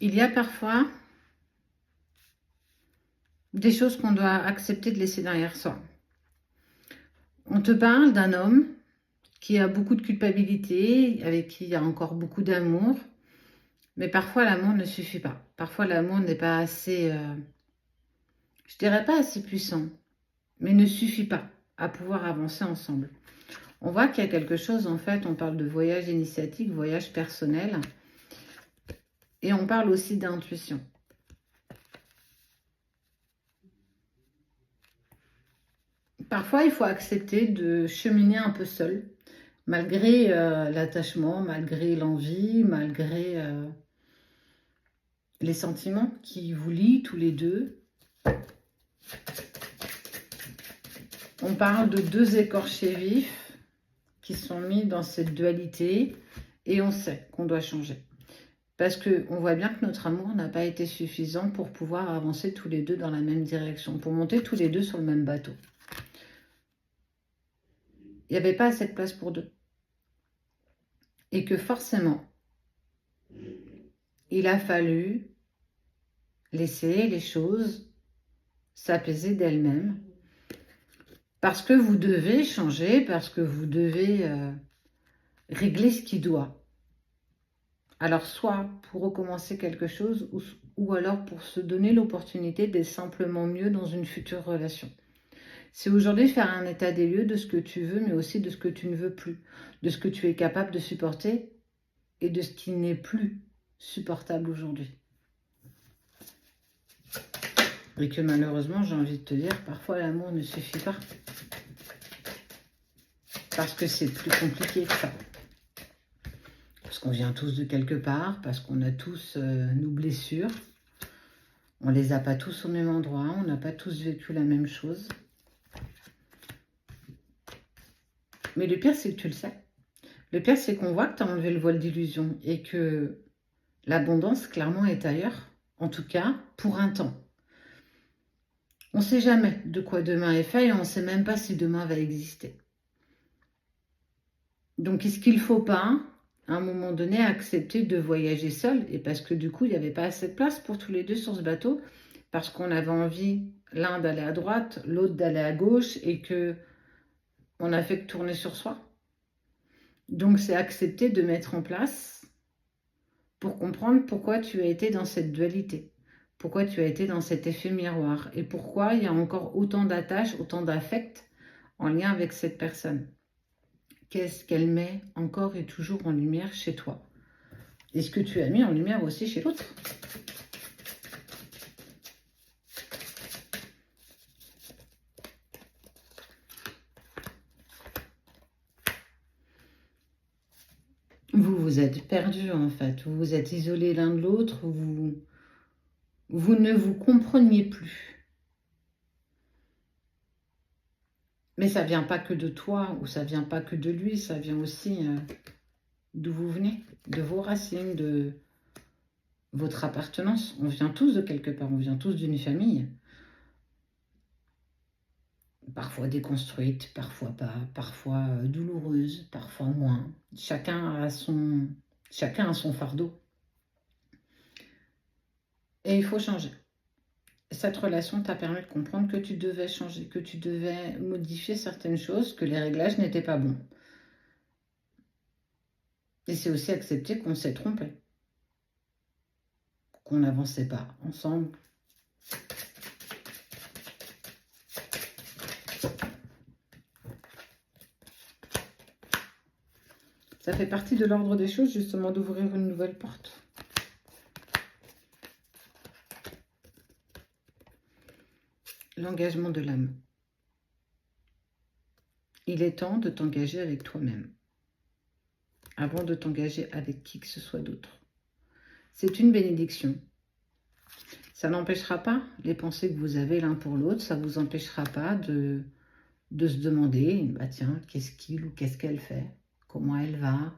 Il y a parfois des choses qu'on doit accepter de laisser derrière soi. On te parle d'un homme qui a beaucoup de culpabilité, avec qui il y a encore beaucoup d'amour, mais parfois l'amour ne suffit pas. Parfois l'amour n'est pas assez, je dirais pas assez puissant, mais ne suffit pas à pouvoir avancer ensemble. On voit qu'il y a quelque chose, en fait, on parle de voyage initiatique, voyage personnel, et on parle aussi d'intuition. Parfois, il faut accepter de cheminer un peu seul, malgré l'attachement, malgré l'envie, malgré les sentiments qui vous lient tous les deux. On parle de deux écorchés vifs qui sont mis dans cette dualité et on sait qu'on doit changer. Parce qu'on voit bien que notre amour n'a pas été suffisant pour pouvoir avancer tous les deux dans la même direction, pour monter tous les deux sur le même bateau. Il n'y avait pas assez de place pour deux. Et que forcément, il a fallu laisser les choses s'apaiser d'elles-mêmes. Parce que vous devez changer, parce que vous devez régler ce qui doit. Alors, soit pour recommencer quelque chose, ou alors pour se donner l'opportunité d'être simplement mieux dans une future relation. C'est aujourd'hui faire un état des lieux de ce que tu veux, mais aussi de ce que tu ne veux plus, de ce que tu es capable de supporter et de ce qui n'est plus supportable aujourd'hui. Et que malheureusement, j'ai envie de te dire, parfois l'amour ne suffit pas. Parce que c'est plus compliqué que ça. Parce qu'on vient tous de quelque part, parce qu'on a tous nos blessures. On ne les a pas tous au même endroit, on n'a pas tous vécu la même chose. Mais le pire, c'est que tu le sais. Le pire, c'est qu'on voit que tu as enlevé le voile d'illusion et que l'abondance, clairement, est ailleurs. En tout cas, pour un temps. On ne sait jamais de quoi demain est fait et on ne sait même pas si demain va exister. Donc, est-ce qu'il ne faut pas, à un moment donné, accepter de voyager seul? Et parce que du coup, il n'y avait pas assez de place pour tous les deux sur ce bateau, parce qu'on avait envie, l'un d'aller à droite, l'autre d'aller à gauche, et que on n'a fait que tourner sur soi. Donc, c'est accepter de mettre en place pour comprendre pourquoi tu as été dans cette dualité, pourquoi tu as été dans cet effet miroir, et pourquoi il y a encore autant d'attaches, autant d'affect en lien avec cette personne. Qu'est-ce qu'elle met encore et toujours en lumière chez toi? Et ce que tu as mis en lumière aussi chez l'autre. Vous vous êtes perdus en fait, vous vous êtes isolés l'un de l'autre, vous ne vous compreniez plus. Mais ça vient pas que de toi, ou ça vient pas que de lui, ça vient aussi d'où vous venez, de vos racines, de votre appartenance. On vient tous de quelque part, on vient tous d'une famille. Parfois déconstruite, parfois pas, parfois douloureuse, parfois moins. Chacun a son fardeau. Et il faut changer. Cette relation t'a permis de comprendre que tu devais changer, que tu devais modifier certaines choses, que les réglages n'étaient pas bons. Et c'est aussi accepter qu'on s'est trompé, qu'on n'avançait pas ensemble. Ça fait partie de l'ordre des choses, justement, d'ouvrir une nouvelle porte. L'engagement de l'âme. Il est temps de t'engager avec toi-même, avant de t'engager avec qui que ce soit d'autre. C'est une bénédiction. Ça n'empêchera pas les pensées que vous avez l'un pour l'autre, ça ne vous empêchera pas de se demander, bah tiens, qu'est-ce qu'il ou qu'est-ce qu'elle fait? Comment elle va?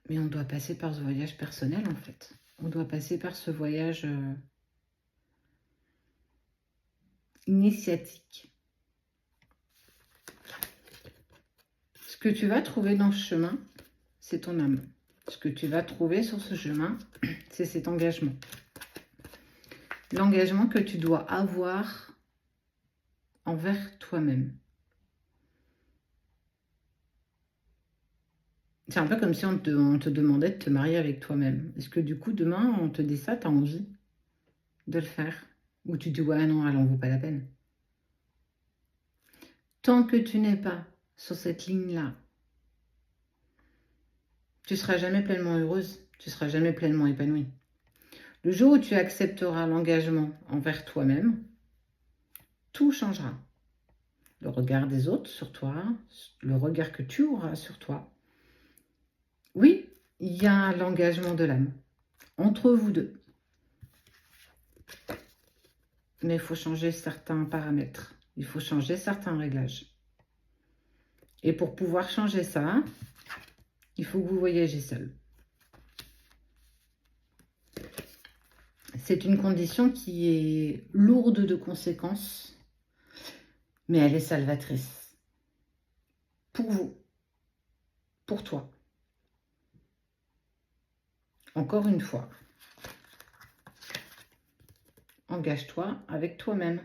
Mais on doit passer par ce voyage personnel, en fait. On doit passer par ce voyage initiatique. Ce que tu vas trouver dans ce chemin, c'est ton âme. Ce que tu vas trouver sur ce chemin, c'est cet engagement. L'engagement que tu dois avoir envers toi-même. C'est un peu comme si on te demandait de te marier avec toi-même. Est-ce que du coup, demain, on te dit ça, tu as envie de le faire? Ou tu dis, ouais, non, elle en vaut pas la peine. Tant que tu n'es pas sur cette ligne-là, tu ne seras jamais pleinement heureuse, tu ne seras jamais pleinement épanouie. Le jour où tu accepteras l'engagement envers toi-même, tout changera. Le regard des autres sur toi, le regard que tu auras sur toi. Oui, il y a l'engagement de l'âme entre vous deux. Mais il faut changer certains paramètres. Il faut changer certains réglages. Et pour pouvoir changer ça, il faut que vous voyagez seul. C'est une condition qui est lourde de conséquences, mais elle est salvatrice. Pour vous, pour toi. Encore une fois, engage-toi avec toi-même.